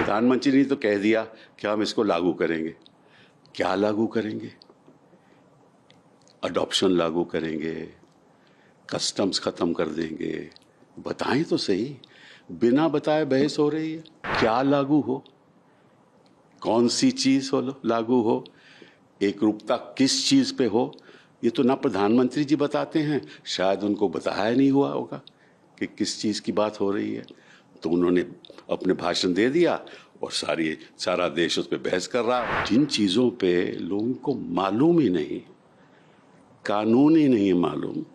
प्रधानमंत्री ने तो कह दिया कि हम इसको लागू करेंगे। क्या लागू करेंगे? अडॉप्शन लागू करेंगे, कस्टम्स खत्म कर देंगे। बताएं तो सही, बिना बताए बहस हो रही है। क्या लागू हो, कौन सी चीज हो लागू हो, एक रूपता किस चीज पे हो, ये तो ना प्रधानमंत्री जी बताते हैं, शायद उनको बताया नहीं हुआ होगा कि किस चीज की बात हो रही है। तो उन्होंने अपने भाषण दे दिया और सारा देश उस पर बहस कर रहा है। जिन चीजों पे लोगों को मालूम ही नहीं, कानून ही नहीं मालूम,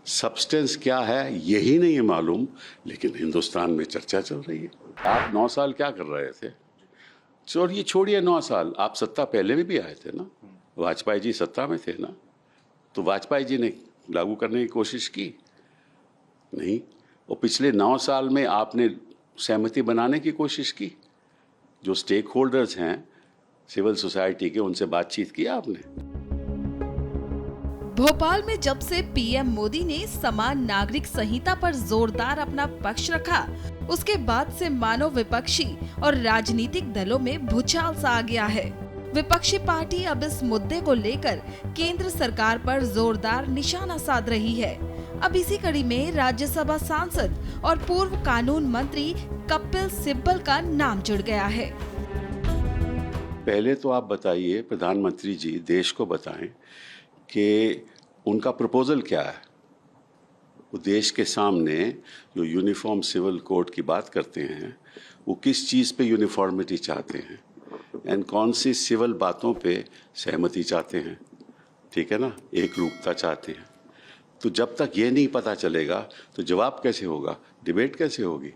सब्सटेंस क्या है यही नहीं मालूम, लेकिन हिंदुस्तान में चर्चा चल रही है। आप 9 साल क्या कर रहे थे? और ये छोड़िए 9 साल, आप सत्ता पहले में भी आए थे ना, वाजपेयी जी सत्ता में थे ना, तो वाजपेयी जी ने लागू करने की कोशिश की नहीं, और पिछले 9 साल में आपने सहमति बनाने की कोशिश की। जो स्टेक होल्डर्स हैं सिविल सोसाइटी के, उनसे बातचीत की आपने? भोपाल में जब से पीएम मोदी ने समान नागरिक संहिता पर जोरदार अपना पक्ष रखा, उसके बाद से मानो विपक्षी और राजनीतिक दलों में भूचाल सा आ गया है। विपक्षी पार्टी अब इस मुद्दे को लेकर केंद्र सरकार पर जोरदार निशाना साध रही है। अब इसी कड़ी में राज्यसभा सांसद और पूर्व कानून मंत्री कपिल सिब्बल का नाम जुड़ गया है। पहले तो आप बताइए, प्रधानमंत्री जी देश को बताएं कि उनका प्रपोजल क्या है। वो देश के सामने जो यूनिफॉर्म सिविल कोड की बात करते हैं, वो किस चीज़ पे यूनिफॉर्मिटी चाहते हैं एंड कौन सी सिविल बातों पे सहमति चाहते हैं, ठीक है ना, एक रूपता चाहते हैं। तो जब तक ये नहीं पता चलेगा तो जवाब कैसे होगा, डिबेट कैसे होगी?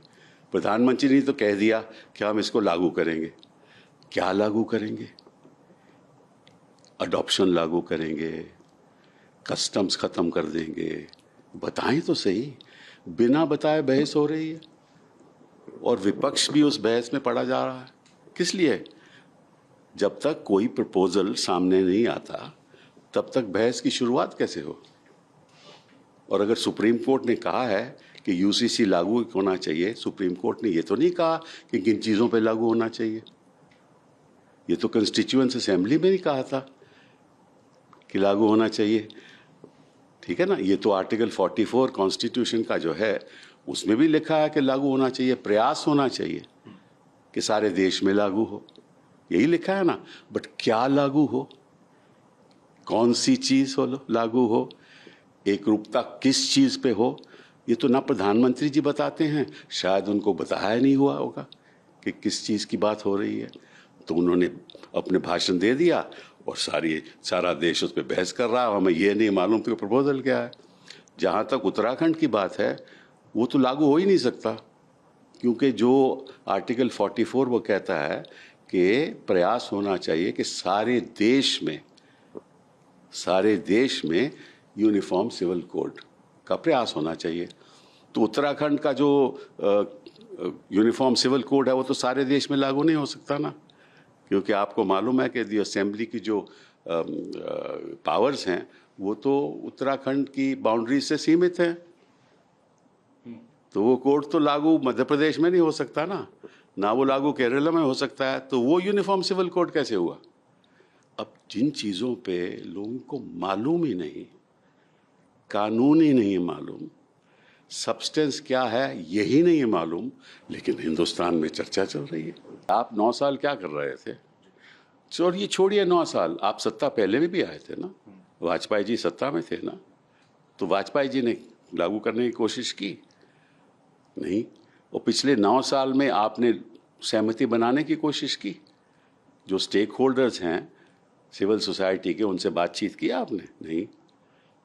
प्रधानमंत्री ने तो कह दिया कि हम इसको लागू करेंगे। क्या लागू करेंगे? अडॉप्शन लागू करेंगे, कस्टम्स खत्म कर देंगे। बताएं तो सही, बिना बताए बहस हो रही है और विपक्ष भी उस बहस में पड़ा जा रहा है। किस लिए? जब तक कोई प्रपोजल सामने नहीं आता तब तक बहस की शुरुआत कैसे हो? और अगर सुप्रीम कोर्ट ने कहा है कि यूसीसी लागू होना चाहिए, सुप्रीम कोर्ट ने ये तो नहीं कहा कि किन चीज़ों पे लागू होना चाहिए। ये तो कॉन्स्टिट्यूएंट असेंबली में नहीं कहा था कि लागू होना चाहिए, ठीक है ना। ये तो आर्टिकल 44 कॉन्स्टिट्यूशन का जो है उसमें भी लिखा है कि लागू होना चाहिए, प्रयास होना चाहिए कि सारे देश में लागू हो, यही लिखा है ना। बट क्या लागू हो, कौन सी चीज हो लागू हो, एक रूपता किस चीज पे हो, ये तो ना प्रधानमंत्री जी बताते हैं, शायद उनको बताया नहीं हुआ होगा कि किस चीज की बात हो रही है। तो उन्होंने अपने भाषण दे दिया और सारा देश उस पर बहस कर रहा है। हमें ये नहीं मालूम कि प्रपोजल क्या है। जहाँ तक उत्तराखंड की बात है, वो तो लागू हो ही नहीं सकता, क्योंकि जो आर्टिकल 44 वो कहता है कि प्रयास होना चाहिए कि सारे देश में यूनिफॉर्म सिविल कोड का प्रयास होना चाहिए। तो उत्तराखंड का जो यूनिफॉर्म सिविल कोड है वो तो सारे देश में लागू नहीं हो सकता ना, क्योंकि आपको मालूम है कि दी असेंबली की जो पावर्स हैं वो तो उत्तराखंड की बाउंड्री से सीमित हैं। तो वो कोड तो लागू मध्य प्रदेश में नहीं हो सकता ना वो लागू केरला में हो सकता है। तो वो यूनिफॉर्म सिविल कोड कैसे हुआ? अब जिन चीज़ों पे लोगों को मालूम ही नहीं, कानून ही नहीं मालूम, सब्सटेंस क्या है यही नहीं मालूम, लेकिन हिंदुस्तान में चर्चा चल रही है। आप 9 साल क्या कर रहे थे? और ये छोड़िए 9 साल, आप सत्ता पहले में भी आए थे ना, वाजपेयी जी सत्ता में थे ना, तो वाजपेयी जी ने लागू करने की कोशिश की नहीं, और पिछले 9 साल में आपने सहमति बनाने की कोशिश की। जो स्टेक होल्डर्स हैं सिविल सोसाइटी के, उनसे बातचीत की आपने नहीं।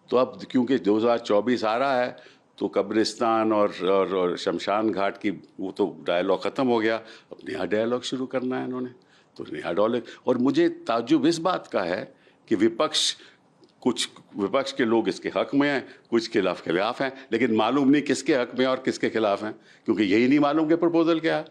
तो अब क्योंकि 2024 आ रहा है तो कब्रिस्तान और शमशान घाट की वो तो डायलॉग ख़त्म हो गया, अब नया डायलॉग शुरू करना है इन्होंने। तो नया डायलॉग, और मुझे ताज्जुब इस बात का है कि कुछ विपक्ष के लोग इसके हक में हैं, कुछ खिलाफ हैं, लेकिन मालूम नहीं किसके हक में और किसके खिलाफ हैं, क्योंकि यही नहीं मालूम कि प्रपोजल क्या है।